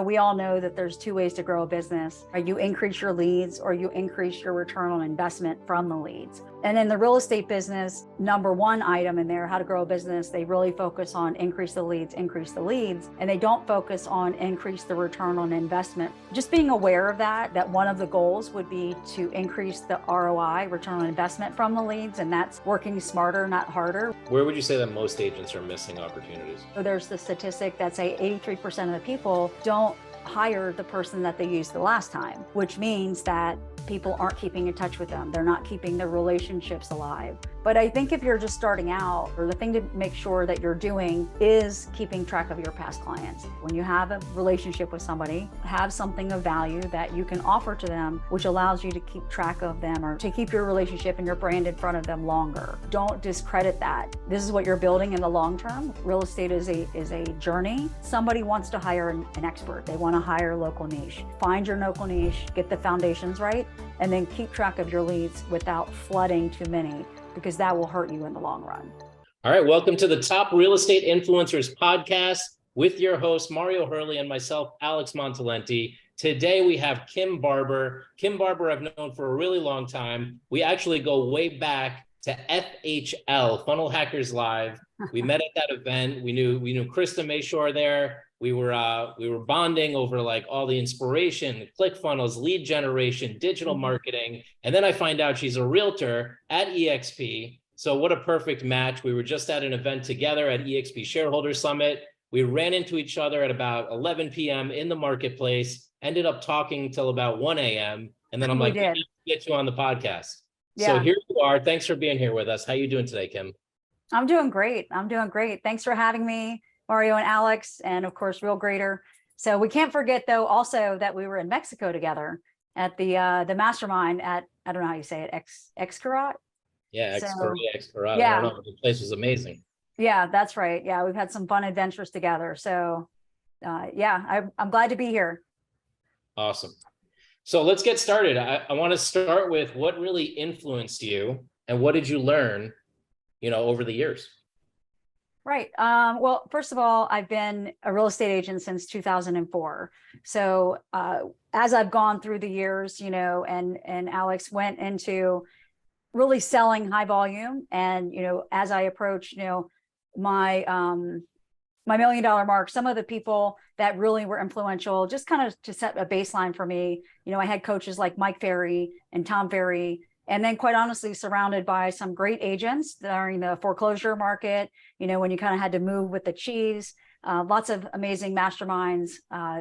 We all know that there's two ways to grow a business. You increase your leads or you increase your return on investment from the leads. And in the real estate business, number one item in there, how to grow a business, they really focus on increase the leads, and they don't focus on increase the return on investment. Just being aware of that one of the goals would be to increase the ROI, return on investment from the leads, and that's working smarter, not harder. Where would you say that most agents are missing opportunities? So there's the statistic that say 83% of the people don't hire the person that they used the last time, which means that people aren't keeping in touch with them. They're not keeping their relationships alive. But I think if you're just starting out, or the thing to make sure that you're doing is keeping track of your past clients. When you have a relationship with somebody, have something of value that you can offer to them, which allows you to keep track of them or to keep your relationship and your brand in front of them longer. Don't discredit that. This is what you're building in the long term. Real estate is a journey. Somebody wants to hire an expert. They want to hire a local niche. Find your local niche, get the foundations right, and then keep track of your leads without flooding too many, because that will hurt you in the long run. All right, welcome to the Top Real Estate Influencers podcast with your host, Mario Hurley, and myself, Alex Montalenti. Today, we have Kim Barber. Kim Barber, I've known for a really long time. We actually go way back to FHL, Funnel Hackers Live. We met at that event. We knew Krista Mayshore there. We were bonding over like all the inspiration, ClickFunnels, lead generation, digital marketing. And then I find out she's a realtor at EXP. So what a perfect match. We were just at an event together at EXP Shareholder Summit. We ran into each other at about 11 p.m. in the marketplace, ended up talking till about 1 a.m. And then I'm like, we need to get you on the podcast. Yeah. So here you are. Thanks for being here with us. How you doing today, Kim? I'm doing great. Thanks for having me, Mario and Alex, and of course, Realgrader. So we can't forget though, also that we were in Mexico together at the mastermind at, I don't know how you say it, Xcaret? Yeah, Xcaret. Yeah. I don't know, the place was amazing. Yeah, that's right. Yeah, we've had some fun adventures together. So yeah, I'm glad to be here. Awesome. So let's get started. I want to start with what really influenced you and what did you learn, over the years? Right. Well, first of all, I've been a real estate agent since 2004. So as I've gone through the years, and Alex went into really selling high volume. And, as I approached, my $1 million mark, some of the people that really were influential, just kind of to set a baseline for me, I had coaches like Mike Ferry and Tom Ferry. And then quite honestly, surrounded by some great agents during the foreclosure market, when you kind of had to move with the cheese, lots of amazing masterminds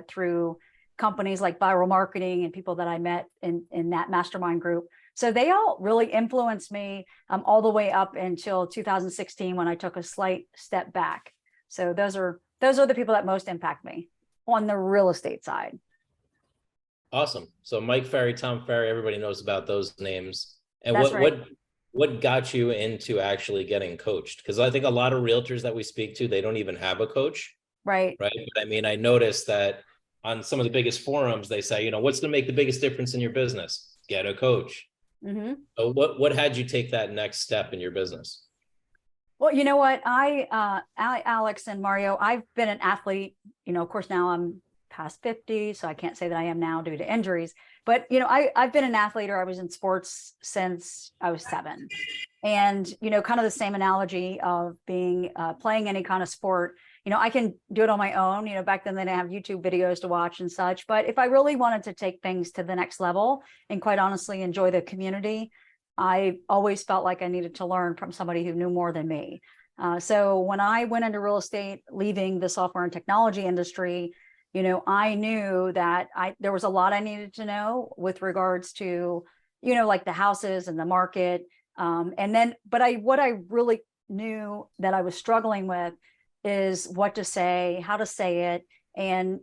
through companies like Viral Marketing and people that I met in that mastermind group. So they all really influenced me all the way up until 2016 when I took a slight step back. So those are the people that most impact me on the real estate side. Awesome. So Mike Ferry, Tom Ferry, everybody knows about those names. And what got you into actually getting coached? Because I think a lot of realtors that we speak to, they don't even have a coach. Right. But I mean, I noticed that on some of the biggest forums, they say, what's going to make the biggest difference in your business? Get a coach. Mm-hmm. So what had you take that next step in your business? Well, you know what? Alex and Mario, I've been an athlete, of course, now I'm past 50, so I can't say that I am now due to injuries, but I've been an athlete, or I was in sports since I was 7. And kind of the same analogy of being playing any kind of sport, I can do it on my own. Back then they didn't have YouTube videos to watch and such, but if I really wanted to take things to the next level and quite honestly enjoy the community, I always felt like I needed to learn from somebody who knew more than me. So when I went into real estate, leaving the software and technology industry, I knew that there was a lot I needed to know with regards to, like the houses and the market. What I really knew that I was struggling with is what to say, how to say it, and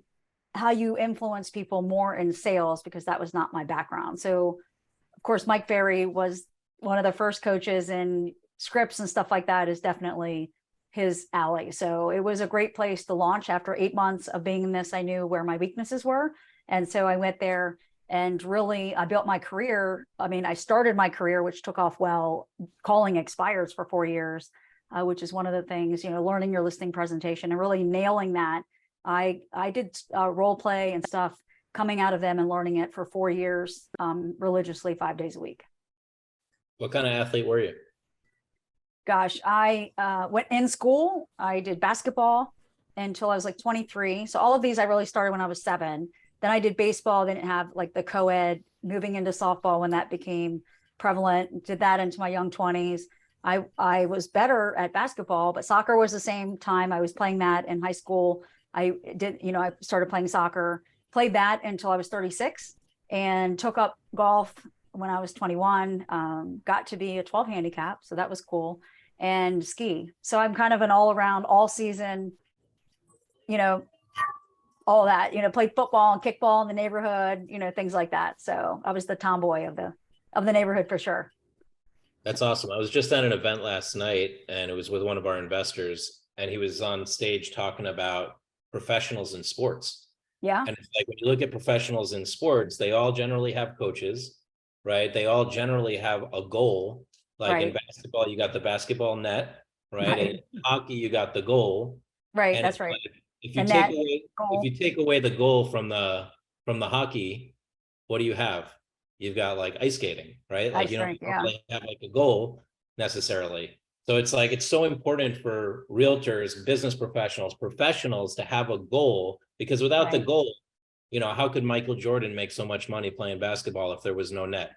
how you influence people more in sales, because that was not my background. So of course, Mike Ferry was one of the first coaches, in scripts and stuff like that is definitely his alley. So it was a great place to launch. After 8 months of being in this, I knew where my weaknesses were. And so I went there and really, I built my career. I mean, I started my career, which took off well, calling expires for 4 years, which is one of the things, learning your listing presentation and really nailing that I did role play and stuff coming out of them and learning it for 4 years, religiously 5 days a week. What kind of athlete were you? Gosh, I went in school. I did basketball until I was like 23. So all of these I really started when I was 7. Then I did baseball. Didn't have like the co-ed, moving into softball when that became prevalent. Did that into my young 20s. I was better at basketball, but soccer was the same time. I was playing that in high school. I did, I started playing soccer, played that until I was 36, and took up golf when I was 21. Got to be a 12 handicap, so that was cool, and ski. So I'm kind of an all around, all season, all that, played football and kickball in the neighborhood, things like that. So I was the tomboy of the neighborhood for sure. That's awesome. I was just at an event last night, and it was with one of our investors, and he was on stage talking about professionals in sports. Yeah. And it's like, when you look at professionals in sports, they all generally have coaches, right? They all generally have a goal. Like in basketball, you got the basketball net, right? And in hockey, you got the goal. Right. And That's right. like, if you take away the goal from the hockey, what do you have? You've got like ice skating, right? Like, you don't really have like a goal necessarily. So it's like, it's so important for realtors, business professionals to have a goal, because without the goal, how could Michael Jordan make so much money playing basketball if there was no net,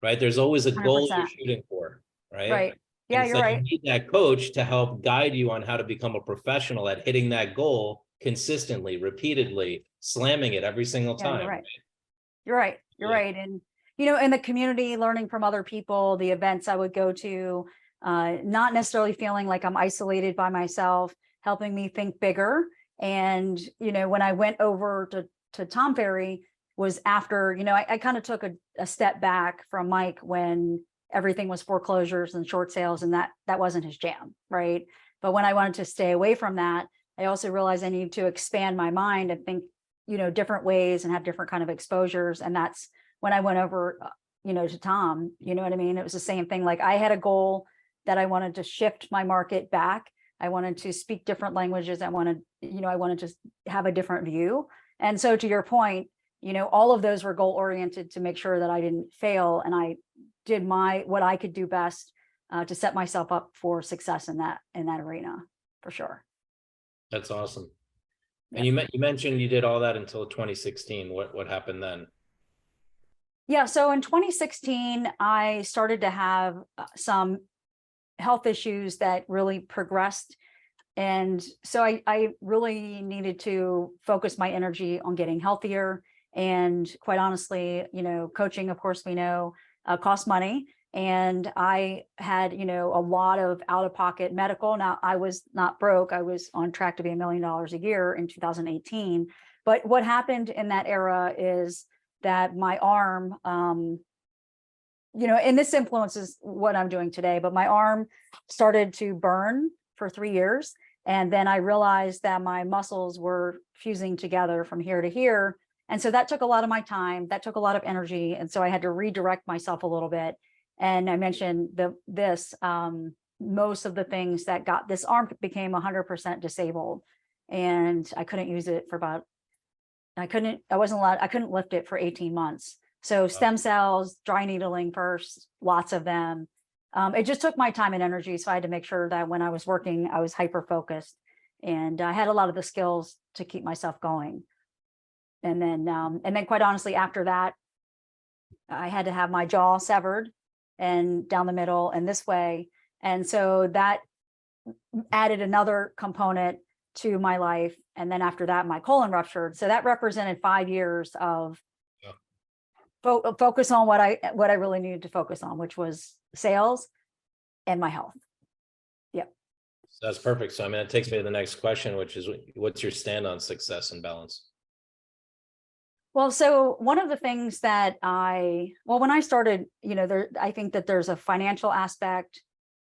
right? There's always a goal 100%. you're shooting for, right? Right. Yeah, you're right. You need that coach to help guide you on how to become a professional at hitting that goal consistently, repeatedly, slamming it every single time. You're right. You're right. You're right. And, in the community, learning from other people, the events I would go to, not necessarily feeling like I'm isolated by myself, helping me think bigger. And, when I went over to Tom Ferry was after, I kind of took a step back from Mike when everything was foreclosures and short sales, and that wasn't his jam. Right. But when I wanted to stay away from that, I also realized I needed to expand my mind and think, different ways and have different kind of exposures. And that's when I went over, to Tom, you know what I mean? It was the same thing. Like, I had a goal that I wanted to shift my market back. I wanted to speak different languages. I wanted to have a different view. And so to your point, all of those were goal oriented to make sure that I didn't fail. And I did what I could do best to set myself up for success in that arena, for sure. That's awesome. And you mentioned you did all that until 2016. What happened then? Yeah, so in 2016, I started to have some health issues that really progressed. And so I really needed to focus my energy on getting healthier. And quite honestly, coaching, of course, we know, costs money. And I had, a lot of out-of-pocket medical. Now, I was not broke. I was on track to be $1 million a year in 2018. But what happened in that era is that my arm, and this influences what I'm doing today, but my arm started to burn for 3 years. And then I realized that my muscles were fusing together from here to here. And so that took a lot of my time. That took a lot of energy. And so I had to redirect myself a little bit. And I mentioned most of the things that got this arm became 100% disabled, and I couldn't use it for I couldn't lift it for 18 months. So stem cells, dry needling first, lots of them. It just took my time and energy. So I had to make sure that when I was working, I was hyper focused, and I had a lot of the skills to keep myself going. And then quite honestly, after that, I had to have my jaw severed and down the middle and this way. And so that added another component to my life. And then after that, my colon ruptured. So that represented 5 years of focus on what I really needed to focus on, which was sales and my health. Yep. So that's perfect. So, it takes me to the next question, which is, what's your stand on success and balance? Well, so one of the things that when I started, I think that there's a financial aspect,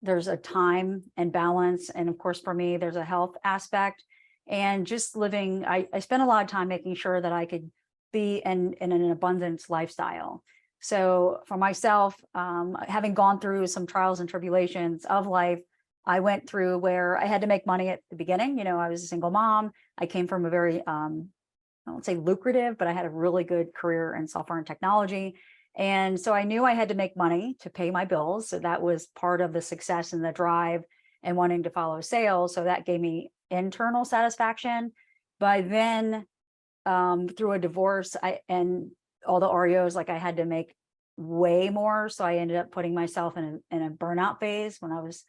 there's a time and balance. And of course, for me, there's a health aspect, and just living. I spent a lot of time making sure that I could be in an abundance lifestyle. So for myself, having gone through some trials and tribulations of life, I went through where I had to make money at the beginning. I was a single mom. I came from a very, I won't say lucrative, but I had a really good career in software and technology. And so I knew I had to make money to pay my bills. So that was part of the success and the drive and wanting to follow sales. So that gave me internal satisfaction. But then through a divorce, and all the REOs, like I had to make way more. So I ended up putting myself in a burnout phase when I was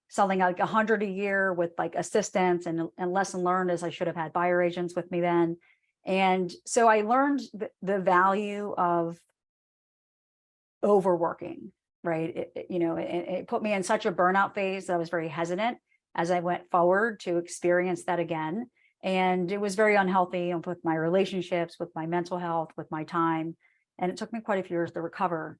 selling like 100 a year with like assistants, and lesson learned is I should have had buyer agents with me then. And so I learned the value of overworking, right? It put me in such a burnout phase that I was very hesitant as I went forward to experience that again. And it was very unhealthy with my relationships, with my mental health, with my time. And it took me quite a few years to recover.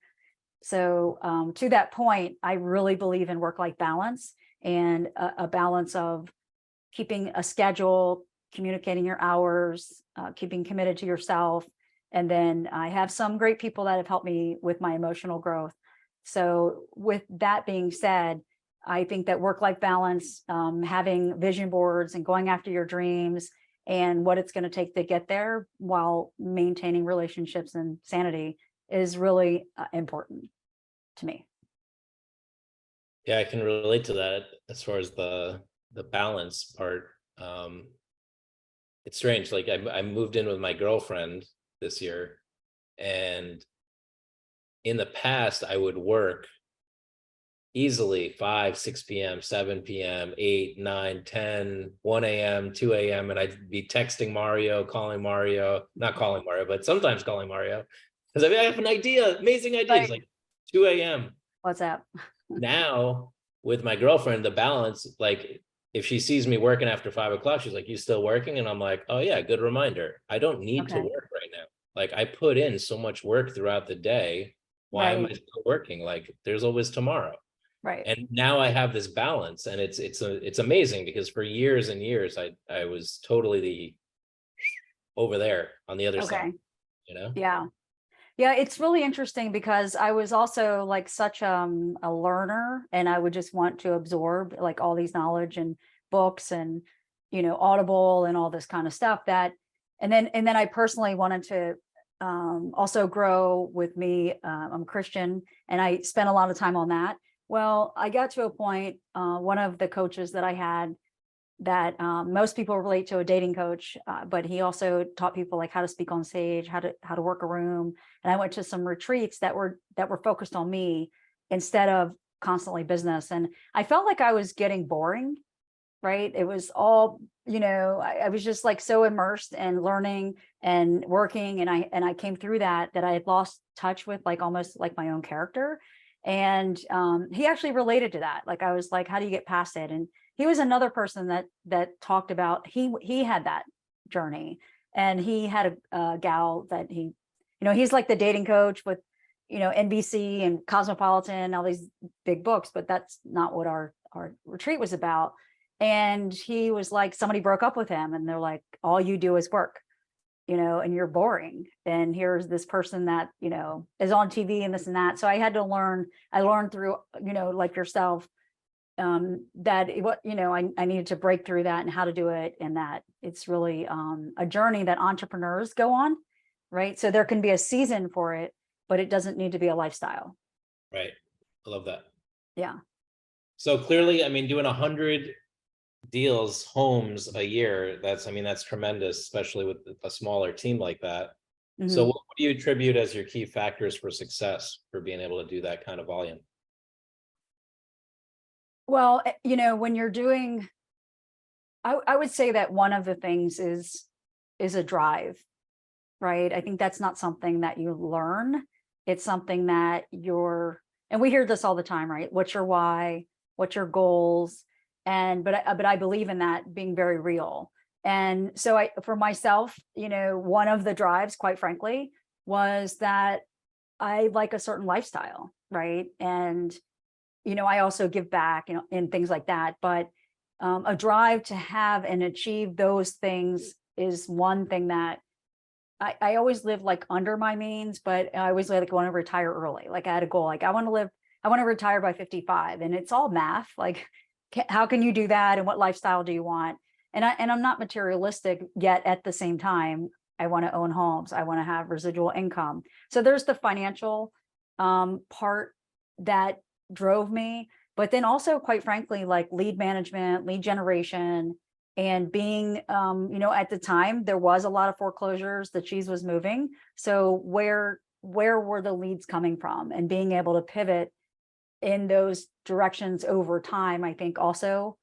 So to that point, I really believe in work-life balance, and a balance of keeping a schedule, communicating your hours, keeping committed to yourself. And then I have some great people that have helped me with my emotional growth. So with that being said, I think that work-life balance, having vision boards and going after your dreams and what it's going to take to get there while maintaining relationships and sanity is really important to me. Yeah, I can relate to that as far as the balance part. It's strange. Like I moved in with my girlfriend this year, and in the past I would work easily 5, 6 p.m., 7 p.m., 8, 9, 10, 1 a.m., 2 a.m. And I'd be texting Mario, calling Mario, not calling Mario, but sometimes calling Mario. Because I have an idea, amazing ideas, like 2 a.m. What's up? Now with my girlfriend, the balance, like if she sees me working after 5 o'clock, she's like, "You still working?" And I'm like, "Oh yeah, good reminder. I don't need to work right now. Like I put in so much work throughout the day. Why am I still working? Like there's always tomorrow." Right. And now I have this balance, and it's amazing, because for years and years I was totally the over there on the other side, Yeah. Yeah, it's really interesting because I was also like such a learner, and I would just want to absorb like all these knowledge and books and Audible and all this kind of stuff and then I personally wanted to also grow with me. I'm a Christian, and I spent a lot of time on that. Well, I got to a point, one of the coaches that I had that most people relate to, a dating coach, but he also taught people like how to speak on stage, how to work a room. And I went to some retreats that were focused on me instead of constantly business. And I felt like I was getting boring, right? It was all, I was just like so immersed in learning and working. And I came through that I had lost touch with like almost like my own character. And he actually related to that. Like I was like, how do you get past it? And he was another person that talked about he had that journey, and he had a gal that he's like the dating coach with NBC and Cosmopolitan, all these big books, but that's not what our retreat was about. And he was like, somebody broke up with him, and they're like, all you do is work, and you're boring. And here's this person that, is on TV and this and that. So I had to learn, I learned through, like yourself, that I needed to break through that and how to do it. And that it's really a journey that entrepreneurs go on, right? So there can be a season for it, but it doesn't need to be a lifestyle. Right. I love that. Yeah. So clearly, I mean, doing 100 deals, homes a year, that's tremendous, especially with a smaller team like that. So what do you attribute as your key factors for success for being able to do that kind of volume? Well, when you're doing, I would say that one of the things is a drive, right? I think that's not something that you learn. It's something that and we hear this all the time, right? What's your why? What's your goals? But I believe in that being very real. And so for myself, one of the drives, quite frankly, was that I like a certain lifestyle, right? And I also give back, and things like that. But a drive to have and achieve those things is one thing that I always live like under my means, but I always like want to retire early. Like I had a goal, like I want to retire by 55, and it's all math. Like how can you do that? And what lifestyle do you want? And I'm not materialistic yet. At the same time, I want to own homes. I want to have residual income. So there's the financial part that drove me, but then also, quite frankly, like lead management, lead generation, and being, at the time there was a lot of foreclosures. The cheese was moving. So where were the leads coming from? And being able to pivot in those directions over time, I think also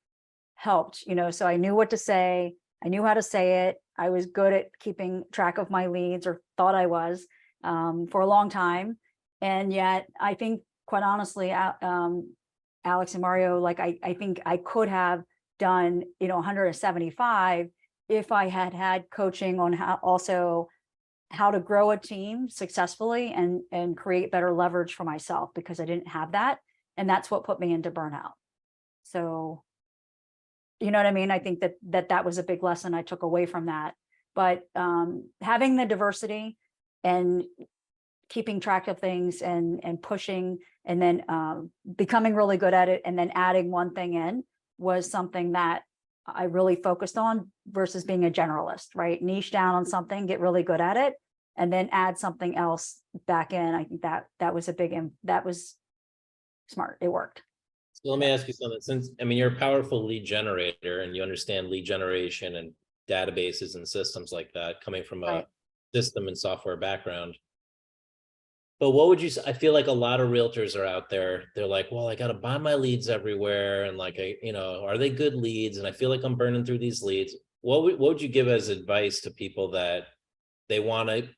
helped, so I knew what to say. I knew how to say it. I was good at keeping track of my leads, or thought I was, for a long time. And yet I think, quite honestly, Alex and Mario, like I think I could have done, 175 if I had had coaching on how to grow a team successfully and create better leverage for myself, because I didn't have that. And that's what put me into burnout. So, you know what I mean? I think that was a big lesson I took away from that. But having the diversity and keeping track of things and pushing, and then becoming really good at it, and then adding one thing in, was something that I really focused on, versus being a generalist, right? Niche down on something, get really good at it, and then add something else back in. I think that was that was smart. It worked. So let me ask you something. Since, I mean, you're a powerful lead generator and you understand lead generation and databases and systems like that, coming from a system and software background. But what would you say? I feel like a lot of realtors are out there. They're like, well, I got to buy my leads everywhere. And like, are they good leads? And I feel like I'm burning through these leads. What would you give as advice to people that they want to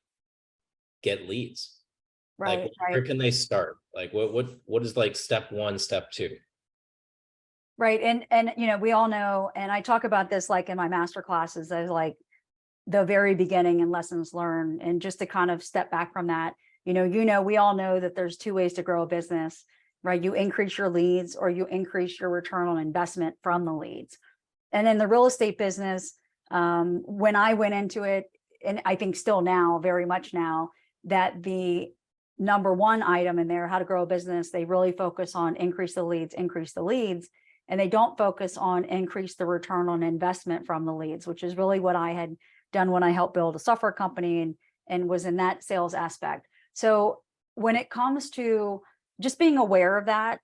get leads? Right. Like, where can they start? Like, what is like step one, step two? Right. And we all know, and I talk about this like in my master classes, as like the very beginning and lessons learned. And just to kind of step back from that, we all know that there's two ways to grow a business, right? You increase your leads, or you increase your return on investment from the leads. And in the real estate business, when I went into it, and I think still now, very much now, that the number one item in there, how to grow a business, they really focus on increase the leads. And they don't focus on increase the return on investment from the leads, which is really what I had done when I helped build a software company and was in that sales aspect. So when it comes to just being aware of that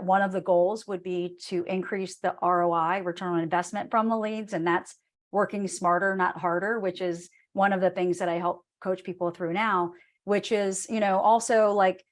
one of the goals would be to increase the ROI, return on investment, from the leads. And that's working smarter, not harder, which is one of the things that I help coach people through now, which is, also like,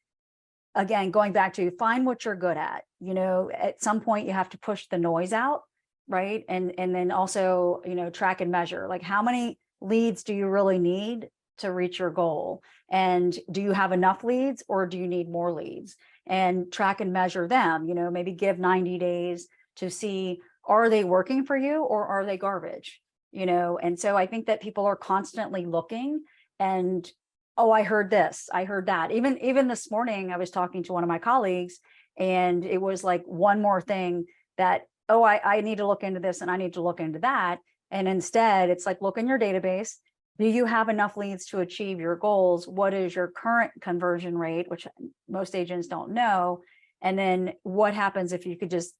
again, going back to find what you're good at. At some point you have to push the noise out, right? And then also, track and measure, like how many leads do you really need to reach your goal? And do you have enough leads, or do you need more leads? And track and measure them, maybe give 90 days to see, are they working for you, or are they garbage? And so I think that people are constantly looking, and oh, I heard this, I heard that. Even this morning, I was talking to one of my colleagues, and it was like one more thing that, oh, I need to look into this, and I need to look into that. And instead, it's like, look in your database. Do you have enough leads to achieve your goals? What is your current conversion rate, which most agents don't know? And then what happens if you could just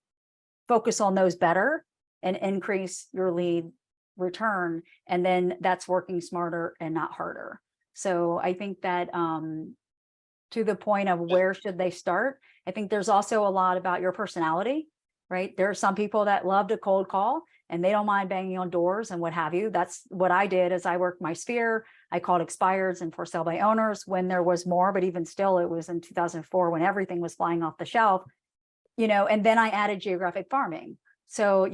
focus on those better and increase your lead return? And then that's working smarter and not harder. So I think that to the point of where should they start, I think there's also a lot about your personality, right? There are some people that love to cold call and they don't mind banging on doors and what have you. That's what I did. As I worked my sphere, I called expireds and for sale by owners when there was more, but even still, it was in 2004 when everything was flying off the shelf, and then I added geographic farming. So,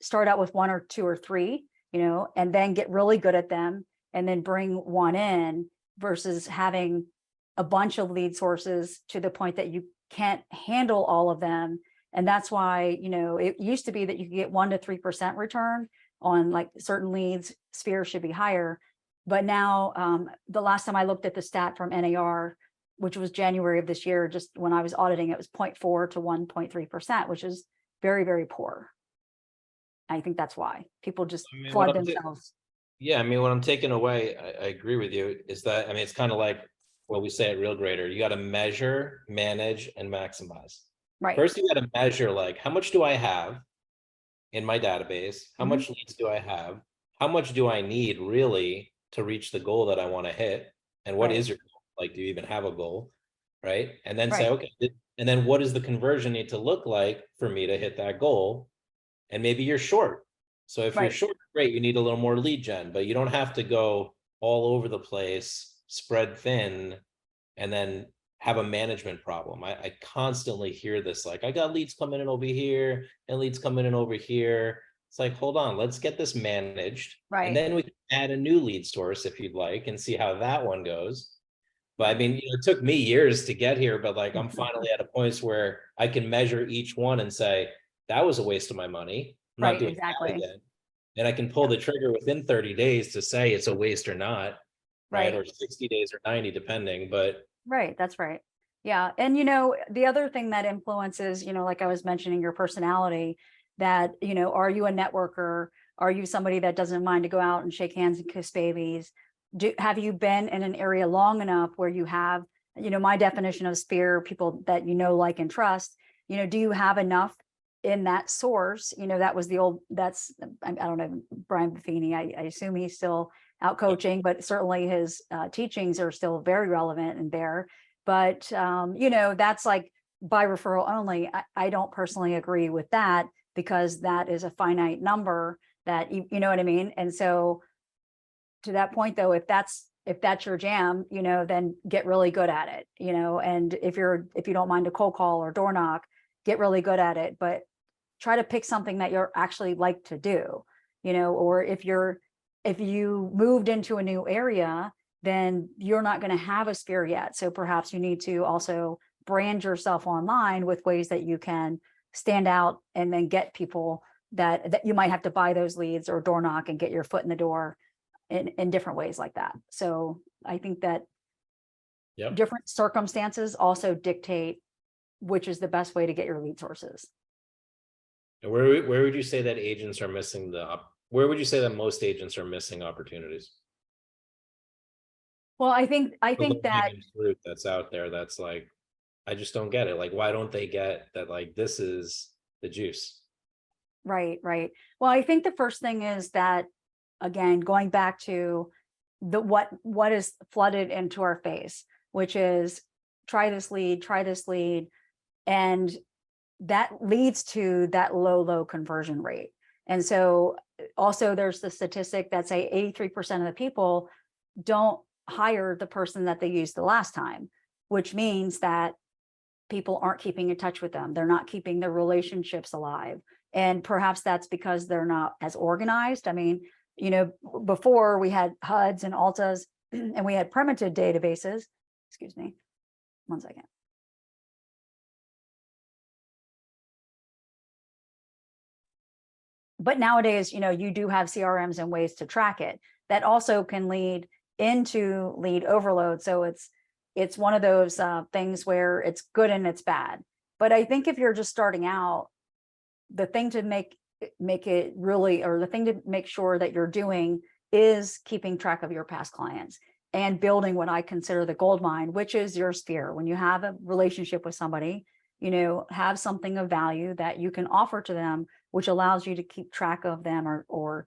start out with one or two or three, and then get really good at them, and then bring one in, versus having a bunch of lead sources to the point that you can't handle all of them. And that's why, it used to be that you could get 1% to 3% return on like certain leads. Sphere should be higher. But now the last time I looked at the stat from NAR, which was January of this year, just when I was auditing, it was 0.4 to 1.3%, which is very, very poor. I think that's why people just flood themselves. Yeah, I mean, what I'm taking away, I agree with you, is that, I mean, it's kind of like what we say at realgrader, you got to measure, manage, and maximize. Right. First, you got to measure, like, how much do I have? in my database? How Mhm. much leads do I have? How much do I need really to reach the goal that I want to hit? And what Right. is your goal? Like, do you even have a goal? Right. And then say, Right. okay, and then what does the conversion need to look like for me to hit that goal? And maybe you're short. So if you're Right. short, great, you need a little more lead gen, but you don't have to go all over the place, spread thin, and then have a management problem. I constantly hear this, like, I got leads coming in over here and leads coming in over here. It's like, hold on, let's get this managed. And Right. then we can add a new lead source if you'd like and see how that one goes. But I Right. mean, it took me years to get here, but like I'm finally at a point where I can measure each one and say, that was a waste of my money. I'm not Right. doing that Exactly. again. And I can pull the trigger within 30 days to say it's a waste or not, right? Right. Or 60 days or 90, depending. But Right. That's right. Yeah. And, the other thing that influences, like I was mentioning, your personality, that, are you a networker? Are you somebody that doesn't mind to go out and shake hands and kiss babies? Have you been in an area long enough where you have, my definition of sphere, people that like, and trust, do you have enough in that source? That was the old, I don't know, Brian Buffini, I assume he's still out coaching, but certainly his teachings are still very relevant and there. But that's like by referral only. I don't personally agree with that, because that is a finite number that you know what I mean. And so to that point though, if that's your jam, then get really good at it, and if you don't mind a cold call or door knock, get really good at it. But try to pick something that you're actually like to do, or if you moved into a new area, then you're not going to have a sphere yet. So perhaps you need to also brand yourself online with ways that you can stand out and then get people that you might have to buy those leads or door knock and get your foot in the door in different ways like that. So I think that yep. different circumstances also dictate which is the best way to get your lead sources. And where would you say that agents are missing where would you say that most agents are missing opportunities? Well, I The think that low-hanging fruit that's out there that's like, I just don't get it. Like, why don't they get that? Like, this is the juice. right, right. Well, I think the first thing is that, again, going back to what is flooded into our face, which is try this lead, and that leads to that low conversion rate. And so also there's the statistic that say 83% of the people don't hire the person that they used the last time, which means that people aren't keeping in touch with them. They're not keeping their relationships alive. And perhaps that's because they're not as organized. I mean, before we had HUDs and Altas and we had primitive databases. Excuse me, one second. But nowadays, you do have CRMs and ways to track it that also can lead into lead overload. So it's one of those things where it's good and it's bad. But I think if you're just starting out, the thing to make it really, or the thing to make sure that you're doing, is keeping track of your past clients and building what I consider the gold mine, which is your sphere. When you have a relationship with somebody, have something of value that you can offer to them, which allows you to keep track of them, or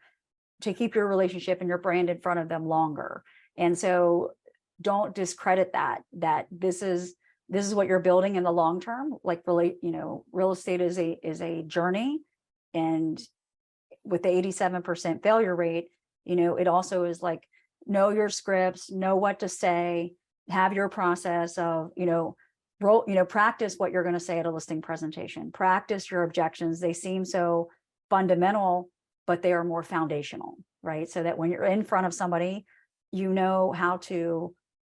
to keep your relationship and your brand in front of them longer. And so don't discredit that this is what you're building in the long term. Like, really, real estate is a journey. And with the 87% failure rate, it also is like, know your scripts, know what to say, have your process of, practice what you're going to say at a listing presentation, practice your objections. They seem so fundamental, but they are more foundational, right? So that when you're in front of somebody,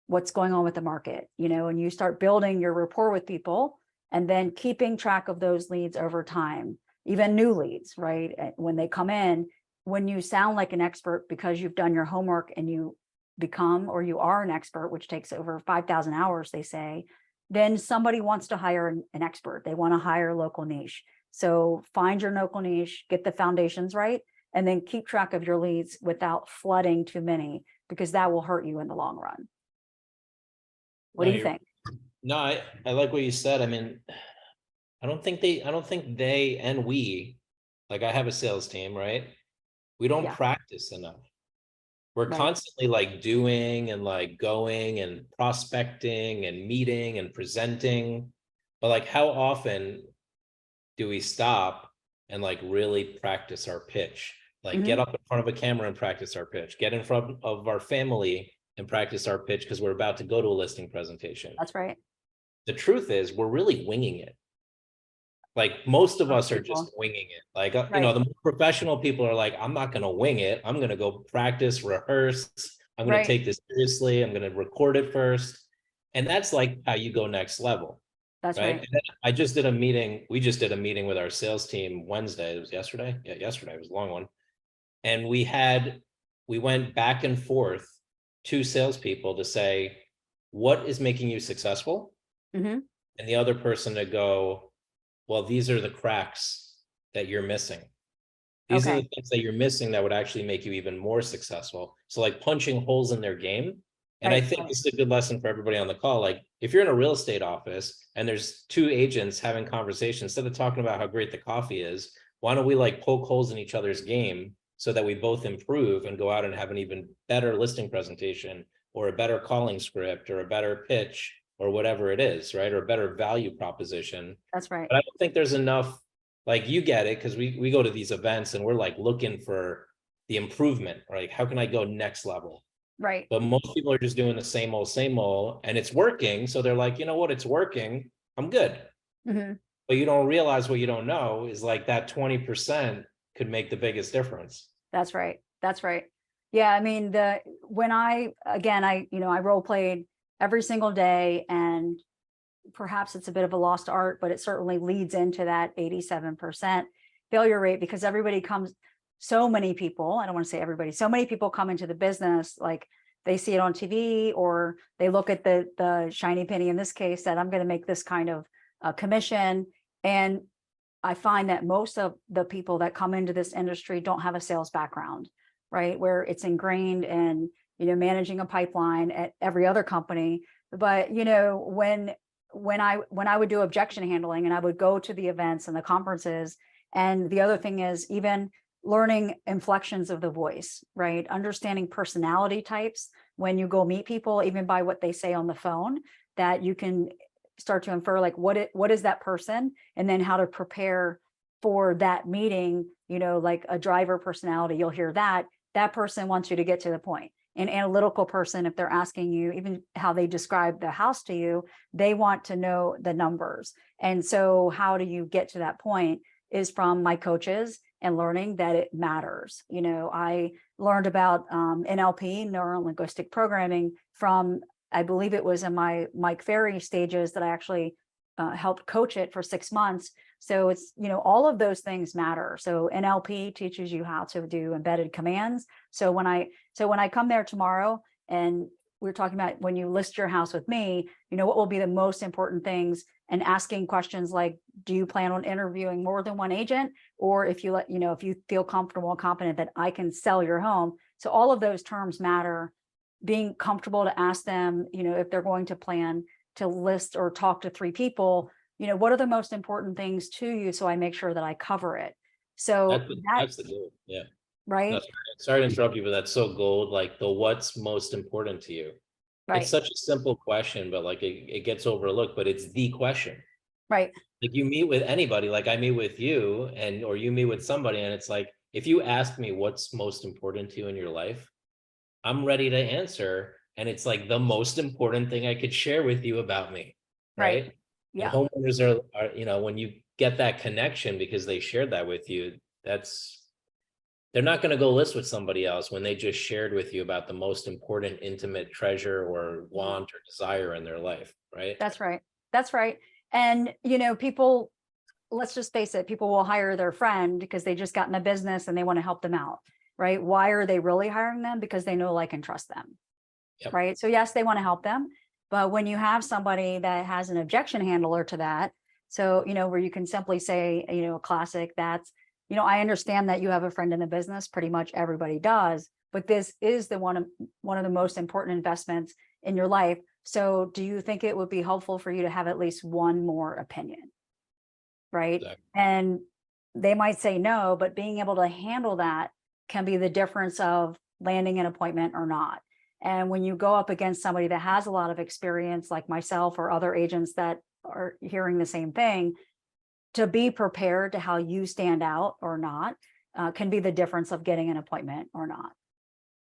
what's going on with the market, and you start building your rapport with people, and then keeping track of those leads over time, even new leads, right? When they come in, when you sound like an expert because you've done your homework and you you are an expert, which takes over 5,000 hours, they say, then somebody wants to hire an expert. They want to hire local niche. So find your local niche, get the foundations right, and then keep track of your leads without flooding too many, because that will hurt you in the long run. What No, do you think? I like what you said. I mean, I don't think they and we like I have a sales team, right? We don't Yeah. practice enough. We're Right. constantly like doing and like going and prospecting and meeting and presenting. But like how often do we stop and like really practice our pitch? Like get Hmm. up in front of a camera and practice our pitch. Get in front of our family and practice our pitch because we're about to go to a listing presentation. That's right. The truth is we're really winging it. Like most of Most us are just people. winging it. Like, Right. the more professional people are like, I'm not going to wing it. I'm going to go practice, rehearse. I'm going to Right. take this seriously. I'm going to record it first. And that's like how you go next level. That's Right. right. And then I just did a meeting. We just did a meeting with our sales team Wednesday. It was yesterday. Yeah, yesterday. It was a long one. And we went back and forth, two salespeople to say, what is making you successful? Hmm. And the other person to go, well, these are the cracks that you're missing. These are the Okay. things that you're missing that would actually make you even more successful. So like punching holes in their game. And I Right. think Right. this is a good lesson for everybody on the call. Like if you're in a real estate office and there's two agents having conversations, instead of talking about how great the coffee is, why don't we like poke holes in each other's game so that we both improve and go out and have an even better listing presentation or a better calling script or a better pitch or whatever it is, right? Or a better value proposition. That's right. But I don't think there's enough, like you get it, because we go to these events and we're like looking for the improvement, right? How can I go next level? Right. But most people are just doing the same old, and it's working. So they're like, you know what, it's working. I'm good. Hmm. But you don't realize what you don't know is like that 20% could make the biggest difference. That's right. That's right. Yeah. I mean, when I, again, I role played every single day, and perhaps it's a bit of a lost art, but it certainly leads into that 87% failure rate, because everybody comes, so many people, I don't want to say everybody, so many people come into the business, like they see it on TV, or they look at the shiny penny in this case, that I'm going to make this kind of commission. And I find that most of the people that come into this industry don't have a sales background, right? Where it's ingrained in, managing a pipeline at every other company. But, when I would do objection handling, and I would go to the events and the conferences, and the other thing is even learning inflections of the voice, right? Understanding personality types when you go meet people, even by what they say on the phone, that you can start to infer like what is that person, and then how to prepare for that meeting. Like a driver personality, you'll hear that person wants you to get to the point. An analytical person, if they're asking you even how they describe the house to you, they want to know the numbers. And so how do you get to that point is from my coaches and learning that it matters. I learned about NLP, neuro linguistic programming, from, I believe it was in my Mike Ferry stages that I actually helped coach it for 6 months. So it's, all of those things matter. So NLP teaches you how to do embedded commands. So when I come there tomorrow, and we're talking about when you list your house with me, what will be the most important things, and asking questions like, do you plan on interviewing more than one agent? Or if you feel comfortable and confident that I can sell your home. So all of those terms matter. Being comfortable to ask them, if they're going to plan to list or talk to 3 people, what are the most important things to you, so I make sure that I cover it. So that, That's the goal. Yeah. right, That's right. Sorry to interrupt you, but that's so gold. Like the what's most important to you. It's right, such a simple question, but like it gets overlooked, but it's the question. right, Like you meet with anybody, like I meet with you and or you meet with somebody, and it's like, if you ask me what's most important to you in your life, I'm ready to answer. And it's like the most important thing I could share with you about me. right. Right. And Yeah, homeowners are, when you get that connection because they shared that with you, they're not going to go list with somebody else when they just shared with you about the most important intimate treasure or want or desire in their life. Right. that's right. That's right. And, people, let's just face it, people will hire their friend because they just got in a business and they want to help them out, right? Why are they really hiring them? Because they know, like, and trust them. Yep. Right. So yes, they want to help them. But when you have somebody that has an objection handler to that, so, where you can simply say, a classic that's, I understand that you have a friend in the business, pretty much everybody does, but this is one of the most important investments in your life. So do you think it would be helpful for you to have at least one more opinion? Right. Exactly. And they might say no, but being able to handle that can be the difference of landing an appointment or not. And when you go up against somebody that has a lot of experience, like myself or other agents that are hearing the same thing, to be prepared to how you stand out or not can be the difference of getting an appointment or not.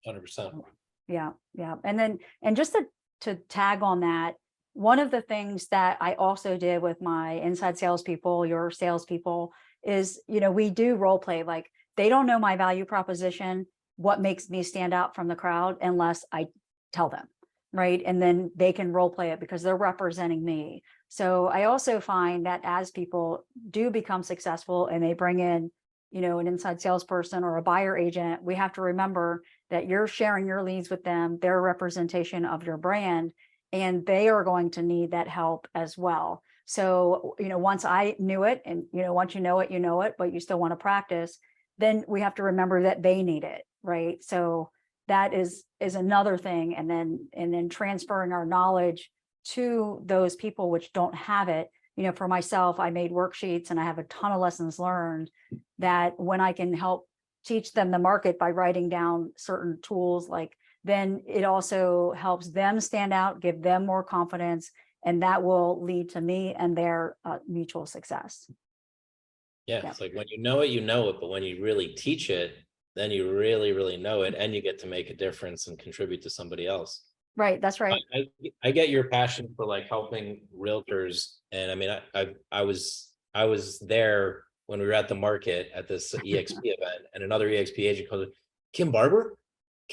100%. Yeah, yeah. And just to tag on that, one of the things that I also did with my inside salespeople, your salespeople, is, we do role play. Like, they don't know my value proposition, what makes me stand out from the crowd, unless I tell them, right? And then they can role play it because they're representing me. So I also find that as people do become successful and they bring in, an inside salesperson or a buyer agent, we have to remember that you're sharing your leads with them, their representation of your brand, and they are going to need that help as well. So, once I knew it, and, once you know it, but you still want to practice, then we have to remember that they need it, right? So that is another thing. And then transferring our knowledge to those people which don't have it. For myself, I made worksheets and I have a ton of lessons learned that when I can help teach them the market by writing down certain tools, then it also helps them stand out, give them more confidence, and that will lead to me and their mutual success. Yeah, it's like when you know it, but when you really teach it, then you really, really know it, and you get to make a difference and contribute to somebody else. Right, that's right. I get your passion for helping realtors, and I mean, I was there when we were at the market at this EXP event, and another EXP agent called it Kim Barber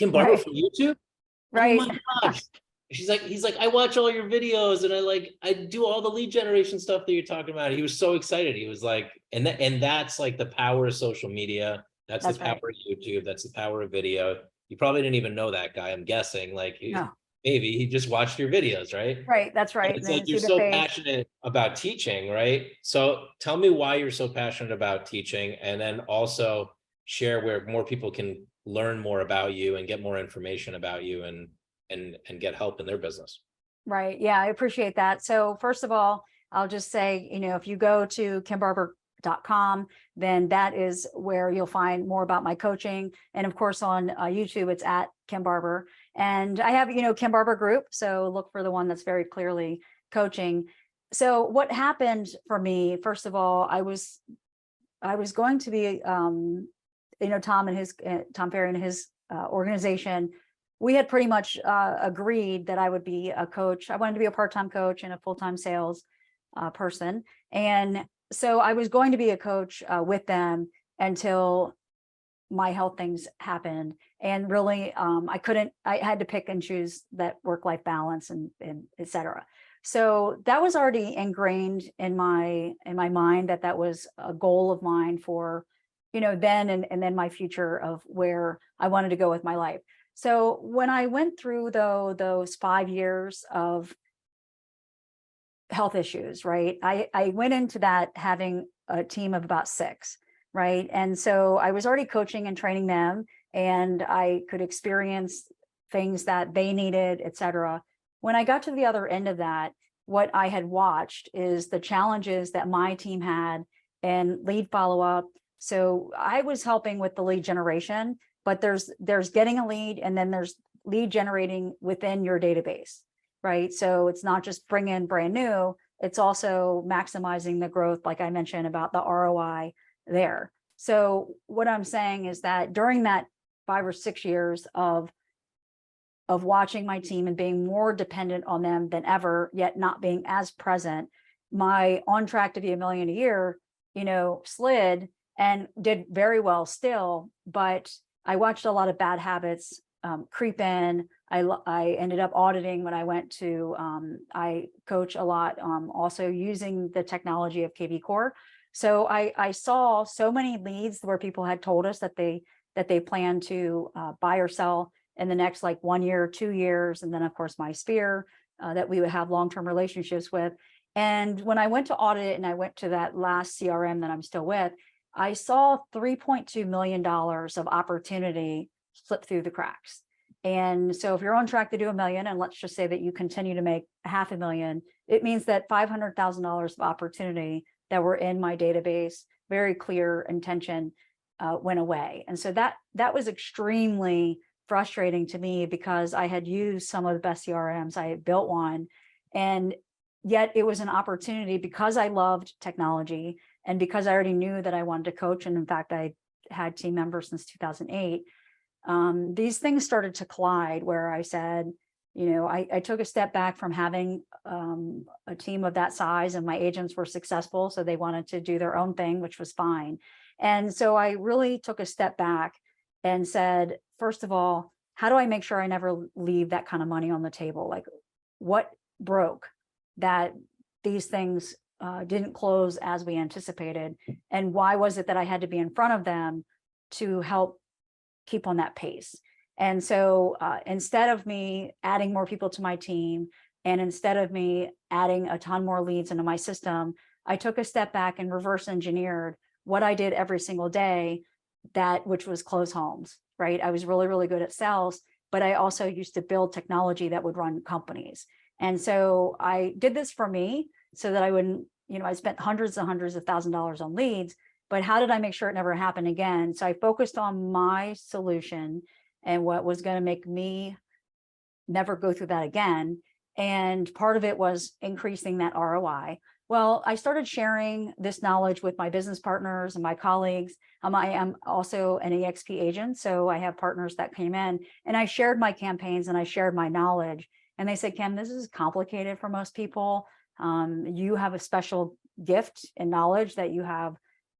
Right. from YouTube. Right. Oh my gosh. He's like, I watch all your videos and I do all the lead generation stuff that you're talking about. He was so excited. He was like, and that's the power of social media. That's the power of YouTube. That's the power of video. You probably didn't even know that guy, I'm guessing. No. Maybe he just watched your videos, right? Right, that's right. It's Then like you're so passionate about teaching, right? So tell me why you're so passionate about teaching, and then also share where more people can learn more about you and get more information about you and get help in their business. Right. Yeah, I appreciate that. So first of all, I'll just say, if you go to kimbarber.com, then that is where you'll find more about my coaching. And of course, on YouTube, it's at Kim Barber. And I have, Kim Barber Group. So look for the one that's very clearly coaching. So what happened for me, first of all, I was going to be, Tom Ferry and his organization, we had pretty much agreed that I would be a coach. I wanted to be a part-time coach and a full-time sales person. And so I was going to be a coach with them until my health things happened. And really, I had to pick and choose that work-life balance and et cetera. So that was already ingrained in my mind that was a goal of mine for, then and then my future of where I wanted to go with my life. So when I went through those 5 years of health issues, right, I went into that having a team of about 6, right? And so I was already coaching and training them, and I could experience things that they needed, et cetera. When I got to the other end of that, what I had watched is the challenges that my team had and lead follow-up. So I was helping with the lead generation, but there's getting a lead, and then there's lead generating within your database, right? So it's not just bring in brand new, it's also maximizing the growth, like I mentioned about the ROI there. So what I'm saying is that during that 5 or 6 years of watching my team and being more dependent on them than ever, yet not being as present, my on track to be $1 million a year, slid and did very well still, but I watched a lot of bad habits creep in. I ended up auditing when I went to, I coach a lot, also using the technology of KV Core. So I saw so many leads where people had told us that they plan to buy or sell in the next 1 year, 2 years. And then of course my sphere that we would have long-term relationships with. And when I went to audit it and I went to that last CRM that I'm still with, I saw $3.2 million of opportunity slip through the cracks. And so if you're on track to do $1 million, and let's just say that you continue to make $500,000, it means that $500,000 of opportunity that were in my database very clear intention went away. And so that was extremely frustrating to me, because I had used some of the best CRMs. I had built one, and yet it was an opportunity, because I loved technology and because I already knew that I wanted to coach. And in fact, I had team members since 2008. These things started to collide, where I said, I took a step back from having a team of that size, and my agents were successful, so they wanted to do their own thing, which was fine. And so I really took a step back and said, first of all, how do I make sure I never leave that kind of money on the table? Like, what broke that these things didn't close as we anticipated? And why was it that I had to be in front of them to help keep on that pace? And so instead of me adding more people to my team, and instead of me adding a ton more leads into my system, I took a step back and reverse engineered what I did every single day, which was close homes, right? I was really, really good at sales, but I also used to build technology that would run companies. And so I did this for me so that I wouldn't, I spent hundreds and hundreds of $1,000s on leads, but how did I make sure it never happened again? So I focused on my solution and what was going to make me never go through that again. And part of it was increasing that ROI. Well, I started sharing this knowledge with my business partners and my colleagues. I am also an EXP agent, so I have partners that came in, and I shared my campaigns and I shared my knowledge. And they said, Kim, this is complicated for most people. You have a special gift and knowledge that you have.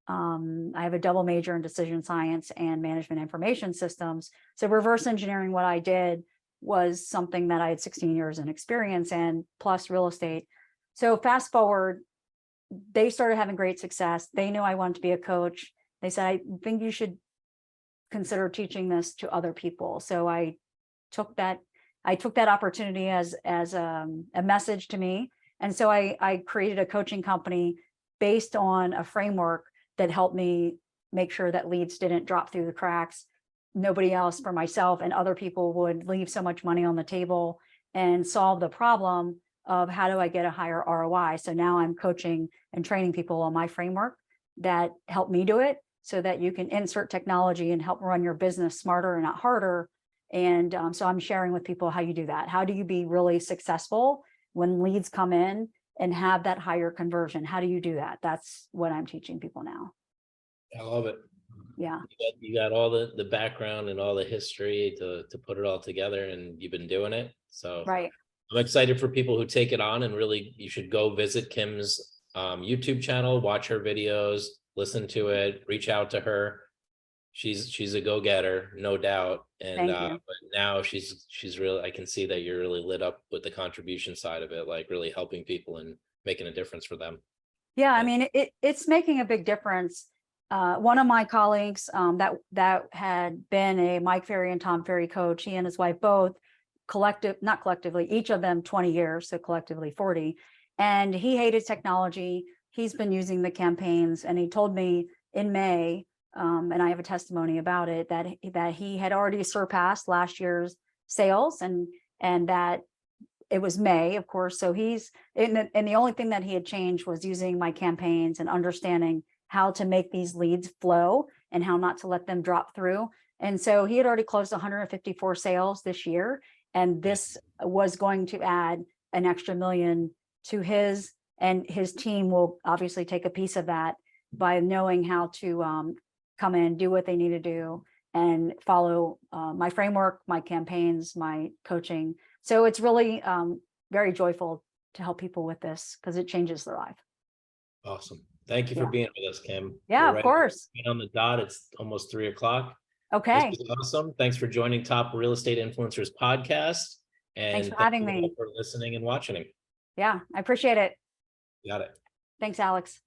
I have a double major in decision science and management information systems. So reverse engineering what I did was something that I had 16 years in experience in, plus real estate. So fast forward, they started having great success. They knew I wanted to be a coach. They said, I think you should consider teaching this to other people. So I took that opportunity as a message to me. And so I created a coaching company based on a framework that helped me make sure that leads didn't drop through the cracks. Nobody else, for myself and other people, would leave so much money on the table, and solve the problem of how do I get a higher ROI. So now I'm coaching and training people on my framework that help me do it, so that you can insert technology and help run your business smarter and not harder. And so I'm sharing with people how you do that. How do you be really successful when leads come in and have that higher conversion? How do you do that? That's what I'm teaching people now. I love it. Yeah. You got all the background and all the history to put it all together, and you've been doing it. So right. I'm excited for people who take it on, and really, you should go visit Kim's YouTube channel, watch her videos, listen to it, reach out to her. She's a go-getter, no doubt. And but now she's really, I can see that you're really lit up with the contribution side of it, like really helping people and making a difference for them. Yeah, I mean, it's making a big difference. One of my colleagues that had been a Mike Ferry and Tom Ferry coach, he and his wife both not collectively, each of them 20 years, so collectively 40. And he hated technology. He's been using the campaigns, and he told me in May, and I have a testimony about it, that he had already surpassed last year's sales, and that it was May, of course. So and the only thing that he had changed was using my campaigns and understanding how to make these leads flow and how not to let them drop through. And so he had already closed 154 sales this year. And this was going to add an extra $1 million to his, and his team will obviously take a piece of that by knowing how to come in, do what they need to do, and follow my framework, my campaigns, my coaching. So it's really very joyful to help people with this, because it changes their life. Awesome. Thank you for being with us, Kim. Yeah, of course. On the dot. It's almost 3 o'clock. Okay. This was awesome. Thanks for joining Top Real Estate Influencers podcast. And thanks for having me. For listening and watching. Yeah, I appreciate it. Got it. Thanks, Alex.